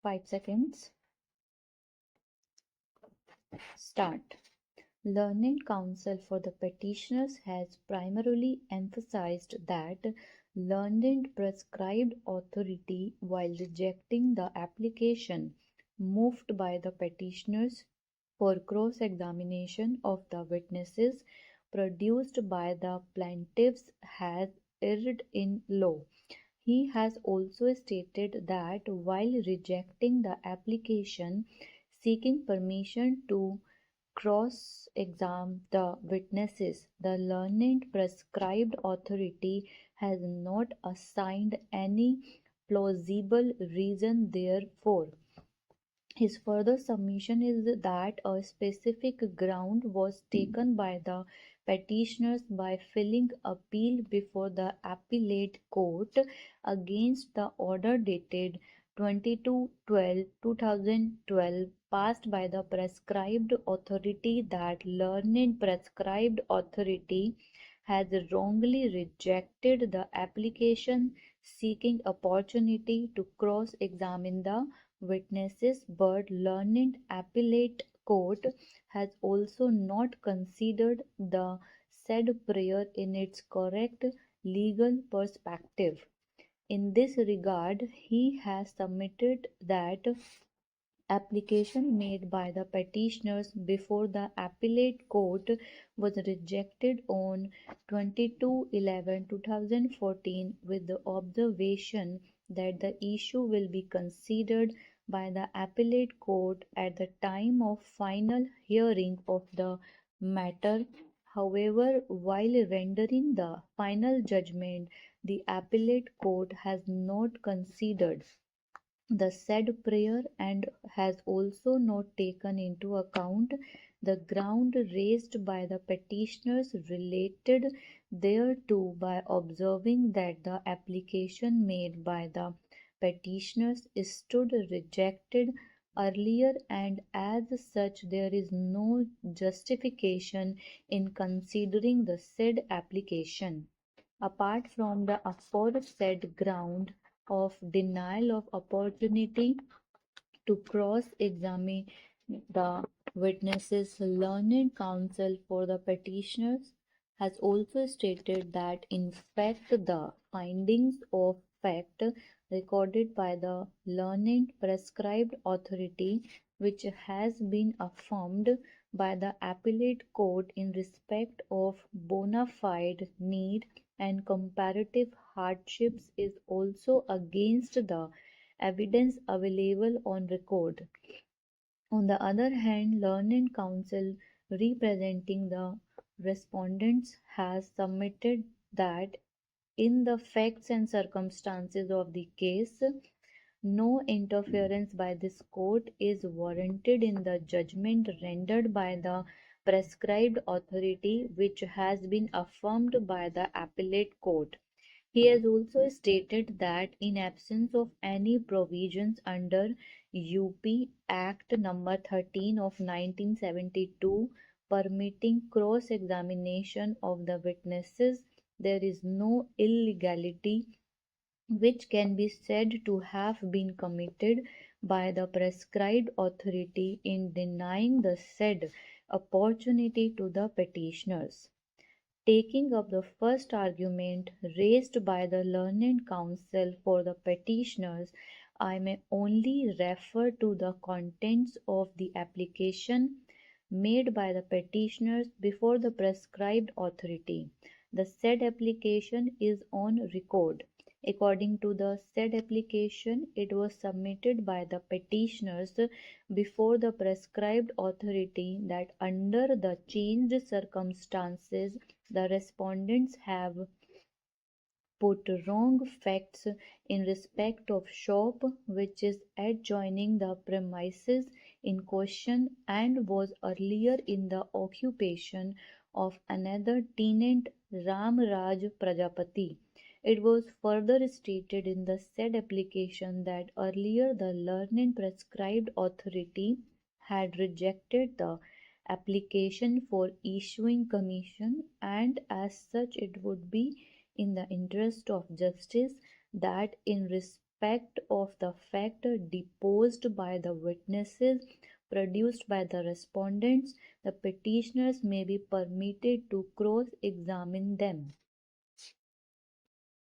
5 seconds. Start. Learned counsel for the petitioners has primarily emphasized that learned prescribed authority while rejecting the application moved by the petitioners for cross-examination of the witnesses produced by the plaintiffs has erred in law. He has also stated that while rejecting the application seeking permission to cross-examine the witnesses, the learned prescribed authority has not assigned any plausible reason therefor. His further submission is that a specific ground was taken by the petitioners by filing appeal before the appellate court against the order dated 22/12/2012 passed by the prescribed authority. That learned prescribed authority has wrongly rejected the application seeking opportunity to cross-examine the witnesses, but learned appellate court has also not considered the said prayer in its correct legal perspective. In this regard, he has submitted that application made by the petitioners before the appellate court was rejected on 22/11/2014 with the observation that the issue will be considered by the appellate court at the time of final hearing of the matter. However, while rendering the final judgment, the appellate court has not considered the said prayer and has also not taken into account the ground raised by the petitioners related thereto by observing that the application made by the petitioners stood rejected earlier and as such there is no justification in considering the said application. Apart from the aforesaid ground of denial of opportunity to cross-examine the witnesses, learned counsel for the petitioners has also stated that in fact the findings of fact recorded by the learned prescribed authority which has been affirmed by the appellate court in respect of bona fide need and comparative hardships is also against the evidence available on record. On the other hand, learned counsel representing the respondents has submitted that in the facts and circumstances of the case, no interference by this court is warranted in the judgment rendered by the prescribed authority which has been affirmed by the appellate court. He has also stated that in absence of any provisions under UP Act number 13 of 1972 permitting cross-examination of the witnesses, there is no illegality which can be said to have been committed by the prescribed authority in denying the said opportunity to the petitioners. Taking up the first argument raised by the learned counsel for the petitioners, I may only refer to the contents of the application made by the petitioners before the prescribed authority. The said application is on record. According to the said application, it was submitted by the petitioners before the prescribed authority that under the changed circumstances the respondents have put wrong facts in respect of shop which is adjoining the premises in question and was earlier in the occupation of another tenant Ram Raj Prajapati. It was further stated in the said application that earlier the learned prescribed authority had rejected the application for issuing commission and as such it would be in the interest of justice that in respect respect of the fact deposed by the witnesses produced by the respondents, the petitioners may be permitted to cross-examine them.